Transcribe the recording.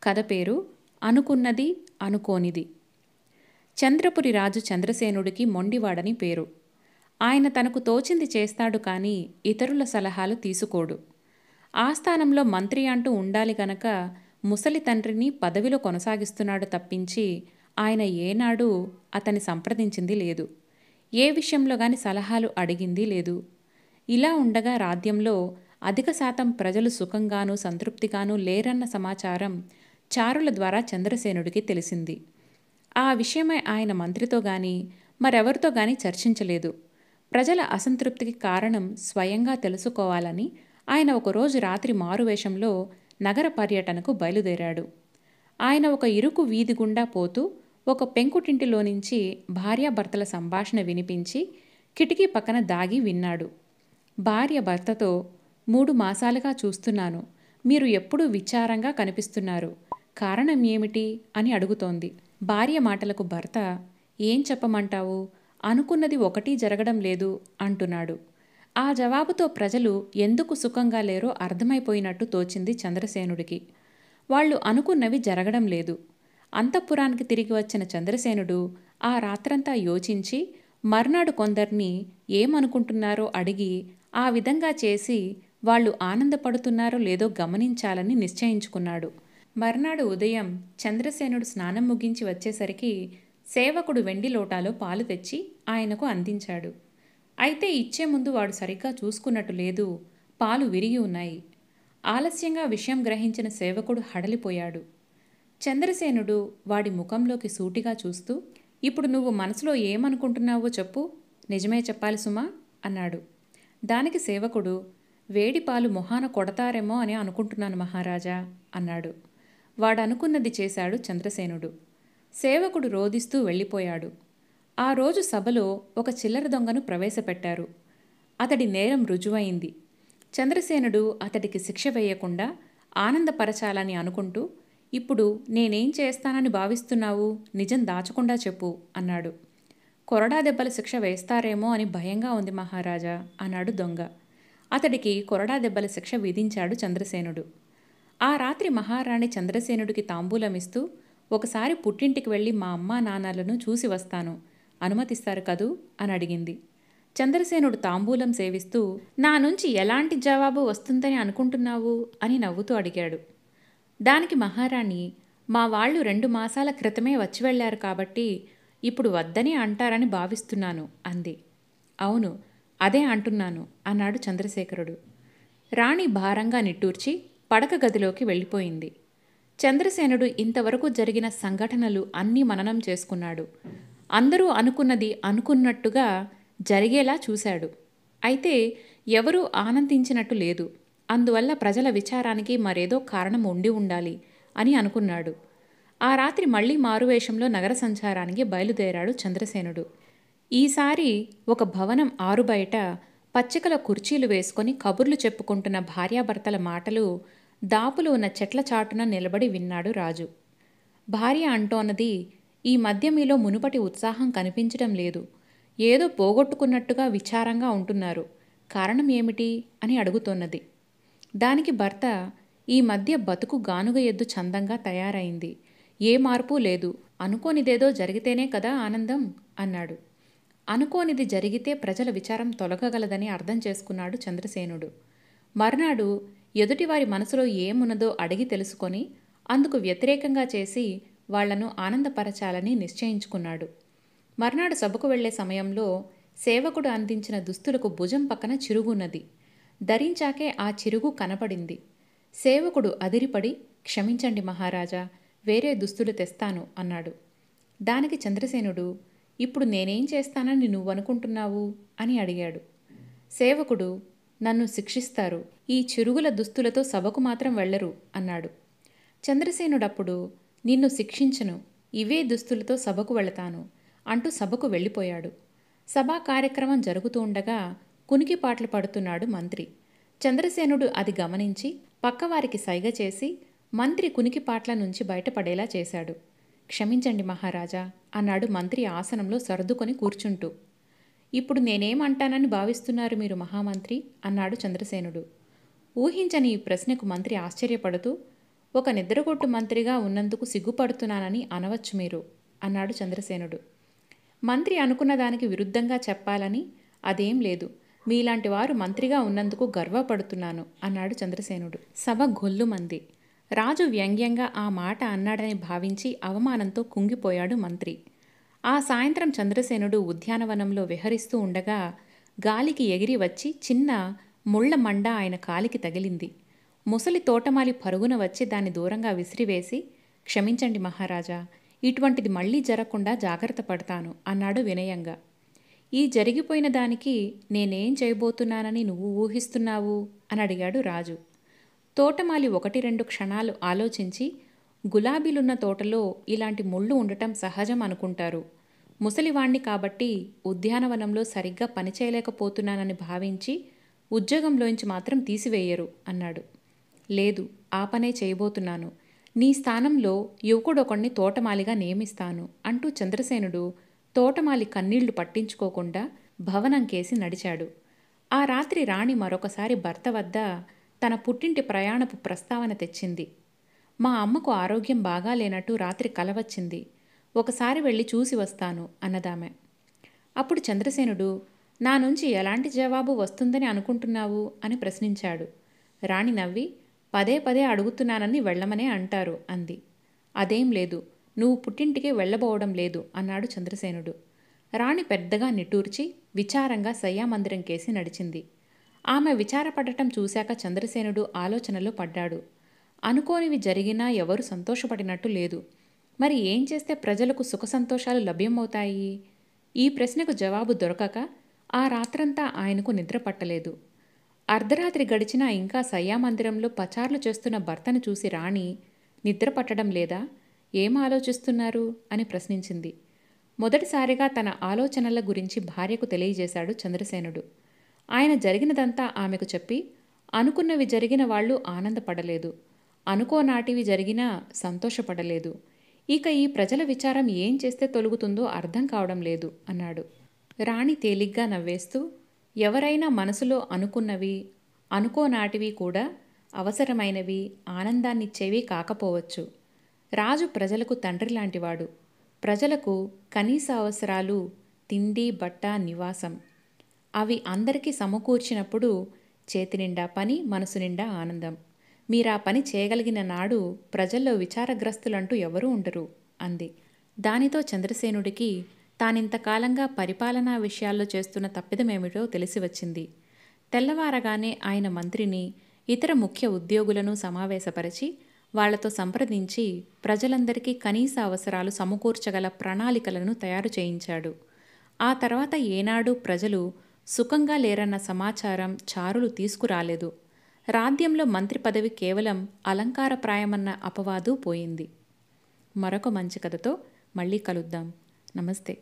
కథ పేరు అనుకున్నది అనుకోనిది. చంద్రపురి రాజు చంద్రసేనుడికి మొండివాడని పేరు. ఆయన తనకు తోచింది చేస్తాడు కానీ ఇతరుల సలహాలు తీసుకోడు. ఆస్థానంలో మంత్రి అంటూ ఉండాలి గనక ముసలి తండ్రిని పదవిలో కొనసాగిస్తున్నాడు తప్పించి ఆయన ఏనాడూ అతన్ని సంప్రదించింది లేదు. ఏ విషయంలో గాని సలహాలు అడిగింది లేదు. ఇలా ఉండగా రాజ్యంలో అధిక శాతం ప్రజలు సుఖంగానూ సంతృప్తిగానూ లేరన్న సమాచారం చారుల ద్వారా చంద్రసేనుడికి తెలిసింది. ఆ విషయమై ఆయన మంత్రితో గాని మరెవరితో గాని చర్చించలేదు. ప్రజల అసంతృప్తికి కారణం స్వయంగా తెలుసుకోవాలని ఆయన ఒకరోజు రాత్రి మారువేషంలో నగర పర్యటనకు బయలుదేరాడు. ఆయన ఒక ఇరుకు వీధి గుండా పోతూ ఒక పెంకుటింటిలో నుంచి భార్యాభర్తల సంభాషణ వినిపించి కిటికీ పక్కన దాగి విన్నాడు. భార్య భర్తతో, 3 మాసాలుగా చూస్తున్నాను. మీరు ఎప్పుడూ విచారంగా కనిపిస్తున్నారు. కారణం ఏమిటి అని అడుగుతోంది. భార్య మాటలకు భర్త, ఏం చెప్పమంటావు, అనుకున్నది ఒకటి జరగడం లేదు అంటున్నాడు. ఆ జవాబుతో ప్రజలు ఎందుకు సుఖంగా లేరో అర్థమైపోయినట్టు తోచింది చంద్రసేనుడికి. వాళ్ళు అనుకున్నవి జరగడం లేదు. అంతఃపురానికి తిరిగి వచ్చిన చంద్రసేనుడు ఆ రాత్రంతా యోచించి మర్నాడు కొందరిని ఏమనుకుంటున్నారో అడిగి ఆ విధంగా చేసి వాళ్ళు ఆనందపడుతున్నారో లేదో గమనించాలని నిశ్చయించుకున్నాడు. మర్నాడు ఉదయం చంద్రసేనుడు స్నానం ముగించి వచ్చేసరికి సేవకుడు వెండి లోటాలో పాలు తెచ్చి ఆయనకు అందించాడు. అయితే ఇచ్చే ముందు వాడు సరిగ్గా చూసుకున్నట్టు లేదు. పాలు విరిగి ఉన్నాయి. ఆలస్యంగా విషయం గ్రహించిన సేవకుడు హడలిపోయాడు. చంద్రసేనుడు వాడి ముఖంలోకి సూటిగా చూస్తూ, ఇప్పుడు నువ్వు మనసులో ఏమనుకుంటున్నావో చెప్పు, నిజమే చెప్పాలి సుమా అన్నాడు. దానికి సేవకుడు, వేడి పాలు మొహాన కొడతారేమో అని అనుకుంటున్నాను మహారాజా అన్నాడు. వాడనుకున్నది చేశాడు చంద్రసేనుడు. సేవకుడు రోదిస్తూ వెళ్ళిపోయాడు. ఆ రోజు సభలో ఒక చిల్లర దొంగను ప్రవేశపెట్టారు. అతడి నేరం రుజువైంది. చంద్రసేనుడు అతడికి శిక్ష వేయకుండా ఆనందపరచాలని అనుకుంటూ, ఇప్పుడు నేనేం చేస్తానని భావిస్తున్నావు, నిజం దాచకుండా చెప్పు అన్నాడు. కొరడా దెబ్బల శిక్ష వేస్తారేమో అని భయంగా ఉంది మహారాజా అన్నాడు దొంగ. అతడికి కొరడా దెబ్బల శిక్ష విధించాడు చంద్రసేనుడు. ఆ రాత్రి మహారాణి చంద్రసేనుడికి తాంబూలమిస్తూ, ఒకసారి పుట్టింటికి వెళ్ళి మా అమ్మా నాన్నలను చూసి వస్తాను, అనుమతిస్తారు కదూ అని అడిగింది. చంద్రసేనుడు తాంబూలం సేవిస్తూ, నా నుంచి ఎలాంటి జవాబు వస్తుందని అనుకుంటున్నావు అని నవ్వుతూ అడిగాడు. దానికి మహారాణి, మా వాళ్ళు 2 మాసాల క్రితమే వచ్చి వెళ్ళారు కాబట్టి ఇప్పుడు వద్దని అంటారని భావిస్తున్నాను అంది. అవును, అదే అంటున్నాను అన్నాడు చంద్రశేఖరుడు. రాణి భారంగా నిట్టూర్చి పడక గదిలోకి వెళ్ళిపోయింది. చంద్రసేనుడు ఇంతవరకు జరిగిన సంఘటనలు అన్నీ మననం చేసుకున్నాడు. అందరూ అనుకున్నది అనుకున్నట్టుగా జరిగేలా చూశాడు. అయితే ఎవరూ ఆనందించినట్టు లేదు. అందువల్ల ప్రజల విచారానికి మరేదో కారణం ఉండి ఉండాలి అని అనుకున్నాడు. ఆ రాత్రి మళ్లీ మారువేషంలో నగర సంచారానికి బయలుదేరాడు చంద్రసేనుడు. ఈసారి ఒక భవనం ఆరుబయట పచ్చికల కుర్చీలు వేసుకొని కబుర్లు చెప్పుకుంటున్న భార్యాభర్తల మాటలు దాపులు ఉన్న చెట్ల చాటున నిలబడి విన్నాడు రాజు. భార్య అంటోన్నది, ఈ మధ్య మీలో మునుపటి ఉత్సాహం కనిపించడం లేదు. ఏదో పోగొట్టుకున్నట్టుగా విచారంగా ఉంటున్నారు. కారణం ఏమిటి అని అడుగుతోన్నది. దానికి భర్త, ఈ మధ్య బతుకు గానుగ ఎద్దు చందంగా తయారైంది. ఏ మార్పు లేదు. అనుకోనిదేదో జరిగితేనే కదా ఆనందం అన్నాడు. అనుకోనిది జరిగితే ప్రజల విచారం తొలగగలదని అర్థం చేసుకున్నాడు చంద్రసేనుడు. మర్నాడు ఎదుటివారి మనసులో ఏమున్నదో అడిగి తెలుసుకొని అందుకు వ్యతిరేకంగా చేసి వాళ్లను ఆనందపరచాలని నిశ్చయించుకున్నాడు. మర్నాడు సభకు వెళ్లే సమయంలో సేవకుడు అందించిన దుస్తులకు భుజం పక్కన చిరుగున్నది. ధరించాకే ఆ చిరుగు కనపడింది. సేవకుడు అదిరిపడి, క్షమించండి మహారాజా, వేరే దుస్తులు తెస్తాను అన్నాడు. దానికి చంద్రసేనుడు, ఇప్పుడు నేనేం చేస్తానని నువ్వనుకుంటున్నావు అని అడిగాడు. సేవకుడు, నన్ను శిక్షిస్తారు. ఈ చిరుగుల దుస్తులతో సభకు మాత్రం వెళ్లరు అన్నాడు. చంద్రసేనుడప్పుడు, నిన్ను శిక్షించను, ఇవే దుస్తులతో సభకు వెళతాను అంటూ సభకు వెళ్ళిపోయాడు. సభా కార్యక్రమం జరుగుతూ ఉండగా కునికిపాట్లు పడుతున్నాడు మంత్రి. చంద్రసేనుడు అది గమనించి పక్కవారికి సైగ చేసి మంత్రి కునికిపాట్ల నుంచి బయటపడేలా చేశాడు. క్షమించండి మహారాజా అన్నాడు మంత్రి ఆసనంలో సర్దుకొని కూర్చుంటూ. ఇప్పుడు నేనేమంటానని భావిస్తున్నారు మీరు మహామంత్రి అన్నాడు చంద్రసేనుడు. ఊహించని ఈ ప్రశ్నకు మంత్రి ఆశ్చర్యపడుతూ, ఒక నిద్రగొట్టు మంత్రిగా ఉన్నందుకు సిగ్గుపడుతున్నానని అనవచ్చు మీరు అన్నాడు చంద్రసేనుడు. మంత్రి అనుకున్న దానికి విరుద్ధంగా చెప్పాలని అదేం లేదు. మీలాంటి వారు మంత్రిగా ఉన్నందుకు గర్వపడుతున్నాను అన్నాడు చంద్రసేనుడు. సభ గొల్లుమంది. రాజు వ్యంగ్యంగా ఆ మాట అన్నాడని భావించి అవమానంతో కుంగిపోయాడు మంత్రి. ఆ సాయంత్రం చంద్రసేనుడు ఉద్యానవనంలో విహరిస్తూ ఉండగా గాలికి ఎగిరి వచ్చి చిన్న ముళ్ల మండ ఆయన కాలికి తగిలింది. ముసలి తోటమాలి పరుగున వచ్చి దాన్ని దూరంగా విసిరివేసి, క్షమించండి మహారాజా, ఇటువంటిది మళ్లీ జరగకుండా జాగ్రత్త పడతాను అన్నాడు వినయంగా. ఈ జరిగిపోయిన దానికి నేనేం చేయబోతున్నానని నువ్వు ఊహిస్తున్నావు అని అడిగాడు రాజు. తోటమాలి 1-2 క్షణాలు ఆలోచించి, గులాబీలున్న తోటలో ఇలాంటి ముళ్ళు ఉండటం సహజం అనుకుంటారు. ముసలివాణ్ణి కాబట్టి ఉద్యానవనంలో సరిగ్గా పనిచేయలేకపోతున్నానని భావించి ఉద్యోగంలోంచి మాత్రం తీసివేయరు అన్నాడు. లేదు, ఆ పనే చేయబోతున్నాను. నీ స్థానంలో యువకుడొకణ్ణి తోటమాలిగా నియమిస్తాను అంటూ చంద్రసేనుడు తోటమాలి కన్నీళ్లు పట్టించుకోకుండా భవనంకేసి నడిచాడు. ఆ రాత్రి రాణి మరొకసారి భర్త వద్ద తన పుట్టింటి ప్రయాణపు ప్రస్తావన తెచ్చింది. మా అమ్మకు ఆరోగ్యం బాగాలేనట్టు రాత్రి కల వచ్చింది. ఒకసారి వెళ్ళి చూసి వస్తాను అన్నదామె. అప్పుడు చంద్రసేనుడు, నా నుంచి ఎలాంటి జవాబు వస్తుందని అనుకుంటున్నావు అని ప్రశ్నించాడు. రాణి నవ్వి, పదే పదే అడుగుతున్నానని వెళ్ళమనే అంటారు అంది. అదేం లేదు, నువ్వు పుట్టింటికి వెళ్ళబోవడం లేదు అన్నాడు చంద్రసేనుడు. రాణి పెద్దగా నిట్టూర్చి విచారంగా శయ్యామందిరం కేసి నడిచింది. ఆమె విచారపడటం చూశాక చంద్రసేనుడు ఆలోచనలో పడ్డాడు. అనుకోనివి జరిగినా ఎవరు సంతోషపడినట్టు లేదు. మరి ఏం చేస్తే ప్రజలకు సుఖ సంతోషాలు లభ్యమవుతాయి? ఈ ప్రశ్నకు జవాబు దొరకక ఆ రాత్రంతా ఆయనకు నిద్ర పట్టలేదు. అర్ధరాత్రి గడిచినా ఇంకా శయ్యామందిరంలో పచార్లు చేస్తున్న భర్తను చూసి రాణి, నిద్ర పట్టడం లేదా? ఏం ఆలోచిస్తున్నారు అని ప్రశ్నించింది. మొదటిసారిగా తన ఆలోచనల గురించి భార్యకు తెలియజేశాడు చంద్రసేనుడు. ఆయన జరిగినదంతా ఆమెకు చెప్పి, అనుకున్నవి జరిగిన వాళ్ళు ఆనందపడలేదు, అనుకోనాటివి జరిగినా సంతోషపడలేదు. ఇక ఈ ప్రజల విచారం ఏం చేస్తే తొలుగుతుందో అర్థం కావడం లేదు అన్నాడు. రాణి తేలిగ్గా నవ్వేస్తూ, ఎవరైనా మనసులో అనుకున్నవి, అనుకోనాటివి కూడా అవసరమైనవి, ఆనందాన్నిచ్చేవి కాకపోవచ్చు. రాజు ప్రజలకు తండ్రి లాంటివాడు. ప్రజలకు కనీస అవసరాలు తిండి, బట్ట, నివాసం. అవి అందరికీ సమకూర్చినప్పుడు చేతినిండా పని, మనసు నిండా ఆనందం. మీరా పని చేయగలిగిన నాడు ప్రజల్లో విచారగ్రస్తులంటూ ఎవరూ ఉండరు అంది. దానితో చంద్రసేనుడికి తానింతకాలంగా పరిపాలనా విషయాల్లో చేస్తున్న తప్పిదమేమిటో తెలిసి వచ్చింది. తెల్లవారగానే ఆయన మంత్రిని, ఇతర ముఖ్య ఉద్యోగులను సమావేశపరిచి వాళ్లతో సంప్రదించి ప్రజలందరికీ కనీస అవసరాలు సమకూర్చగల ప్రణాళికలను తయారు చేయించాడు. ఆ తర్వాత ఏనాడు ప్రజలు సుఖంగా లేరన్న సమాచారం చారులు తీసుకురాలేదు. రాజ్యంలో మంత్రి పదవి కేవలం అలంకారప్రాయమన్న అపవాదు పోయింది. మరొక మంచి కథతో మళ్ళీ కలుద్దాం. నమస్తే.